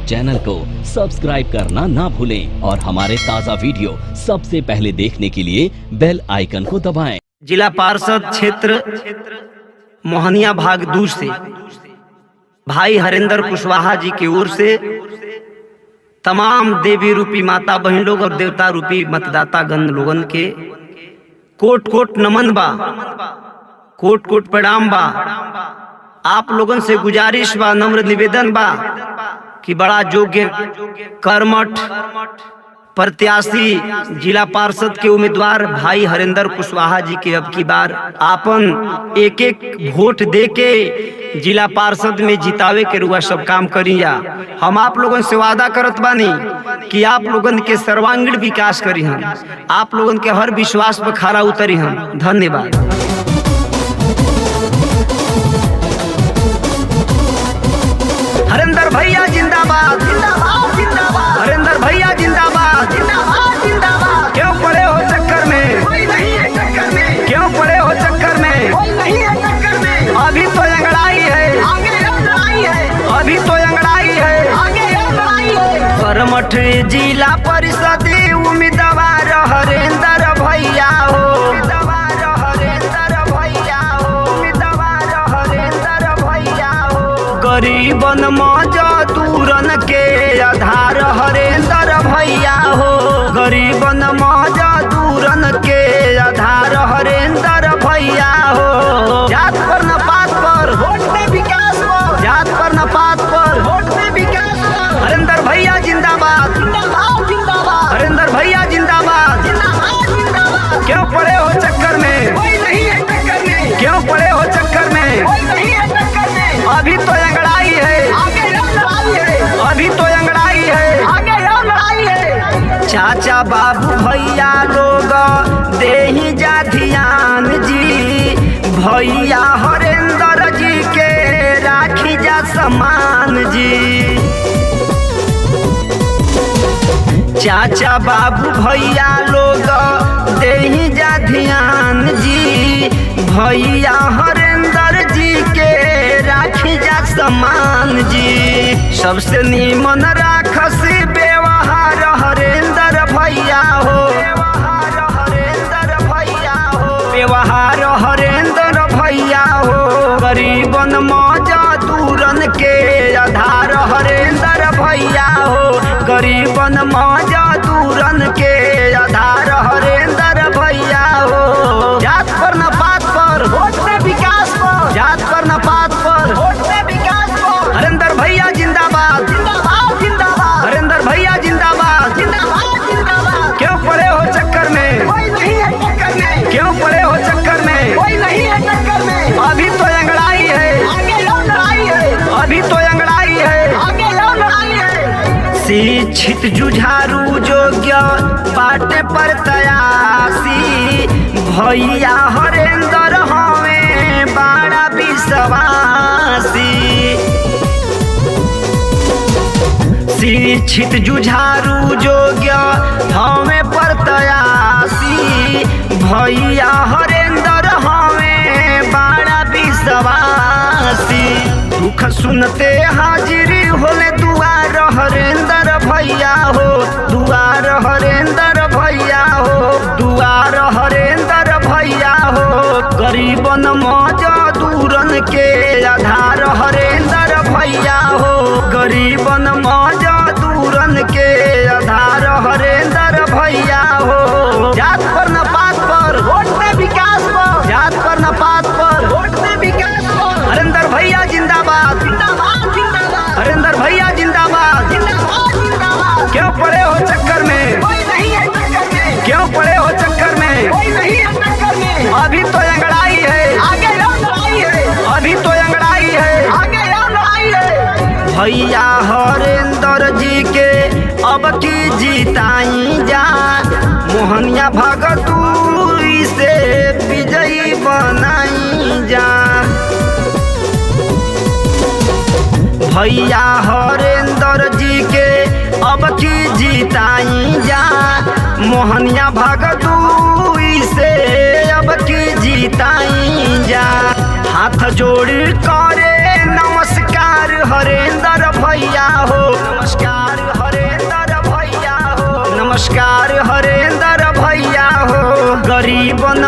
Channel को subscribe करना ना भूलें और हमारे ताज़ा वीडियो सबसे पहले देखने के लिए बेल आइकन को दबाएं। जिला पार्षद क्षेत्र मोहनिया भाग 2 से भाई हरेंद्र कुशवाहा जी की ओर से तमाम देवी रूपी माता बहन लोग और देवता रूपी मतदाता गण लोगन के कोट कोट नमन बा, कोट कोट प्रणाम बा। आप लोगन से गुजारिश बा, नम्र निवेदन बा कि बड़ा योग्य कर्मठ प्रत्याशी जिला पार्षद के उम्मीदवार भाई हरेंद्र कुशवाहा जी के अब की बार आपन एक एक वोट दे के जिला पार्षद में जितावे के रुआ सब काम करिया। हम आप लोगन से वादा करत बानी कि आप लोगन के सर्वांगीण विकास करी हम, आप लोगन के हर विश्वास पर खरा उतरी हम। धन्यवाद। हरेंद्र भैया जिंदाबाद, जिंदाबाद, जिंदाबाद। हरेंद्र भैया जिंदाबाद, जिंदाबाद, जिंदाबाद। क्यों पड़े हो चक्कर में? कोई नहीं है चक्कर में। क्यों पड़े हो चक्कर में? कोई नहीं है चक्कर में। अभी तो अंगड़ाई है, आगे लड़ाई है। अभी तो अंगड़ाई है, आगे लड़ाई है। कर्मठ जिला परिषद उम्मीदवार हरेंद्र भैया हो, उम्मीदवार हरेंद्र भैया हो, उम्मीदवार हरेंद्र भैया हो। गरीबन मजदूरन के आधार हरेंद्र भैया हो, गरीबन मजदूरन के आधार हरेंद्र भैया हो। जात पर न पात पर वोट में विकास हो, जात पर न पात पर वोट में विकास हो। हरेंद्र भैया जिंदाबाद, जिंदाबाद, जिंदाबाद। हरेंद्र भैया जिंदाबाद, जिंदाबाद, जिंदाबाद। क्यों पड़े हो चक्कर में? कोई नहीं है चक्कर में। क्यों पड़े हो चक्कर में? कोई नहीं है चक्कर में। अभी तो अंगड़ाई है, आगे लड़ाई है। अभी तो अंगड़ाई है, आगे लड़ाई है। चाचा बाबू भैया लोग देही जा ध्यान जी, भैया हरेंद्र जी के राखी जा सम्मान जी। चाचा बाबू भैया लोग देही जा ध्यान जी, भैया हरेंद्र जी के राखी जा सम्मान जी। सबसे नीमन राखसी व्यवहार हरेंद्र भैया हो, व्यवहार हरेंद्र भैया हो, व्यवहार हरेंद्र भैया हो। गरीबन मजदूरन के आधार हरेंद्र भैया हो, गरीबन मजदूरन के आधार हरेंद्र भैया हो। जात पर न पात पर वोट में विकास हो, जात पर न पात पर वोट में विकास हो। हरेंद्र भैया जिंदाबाद, जिंदाबाद, जिंदाबाद। हरेंद्र भैया जिंदाबाद, जिंदाबाद, जिंदाबाद। क्यों पड़े हो चक्कर में? कोई नहीं है चक्कर में। क्यों पड़े हो चक्कर में? कोई नहीं है चक्कर में। अभी तो अंगड़ाई है, आगे लड़ाई है। अभी तो अंगड़ाई है, आगे लड़ाई है। शिक्षित जुझारू योग्य बाटे पर तयासी, भैया हरेंद्र हमें बड़ा विश्वासी। शिक्षित जुझारू योग्य हमें पर तयासी, भैया हरेंद्र हमें बड़ा विश्वासी। दुख सुनते हाजिरी होले दुआर हरेंद्र भैया हो, दुआर हरेंद्र भैया हो, दुआर हरेंद्र भैया हो। गरीबन मजदूरन के आधार हरेंद्र भैया हो, गरीबन मजदूरन के आधार हरेंद्र भैया हो। जात पर न पात पर वोट में विकास हो, जात पर न पात पर वोट में विकास हो। हरेंद्र भैया जिंदाबाद, जिंदाबाद, जिंदाबाद। हरेंद्र भैया जिंदाबाद, जिंदाबाद, जिंदाबाद। क्यों पड़े हो चक्कर में? कोई नहीं है चक्कर में। क्यों पड़े हो चक्कर में? कोई नहीं है चक्कर में। अभी तो अंगड़ाई है, आगे लड़ाई है। अभी तो अंगड़ाई है, आगे लड़ाई है। भैया हरेंद्र जी के अब की जीताई जा, मोहनिया भगतूरी से विजयी बनाई जा। भैया हरेंद्र जी के अब की जीताई जा, मोहनिया भगतूरी से अब की जीताई जा। हाथ जोड़ करे नमस्कार हरेंद्र भैया हो, हमारे हरेंद्र भैया हो गरीबन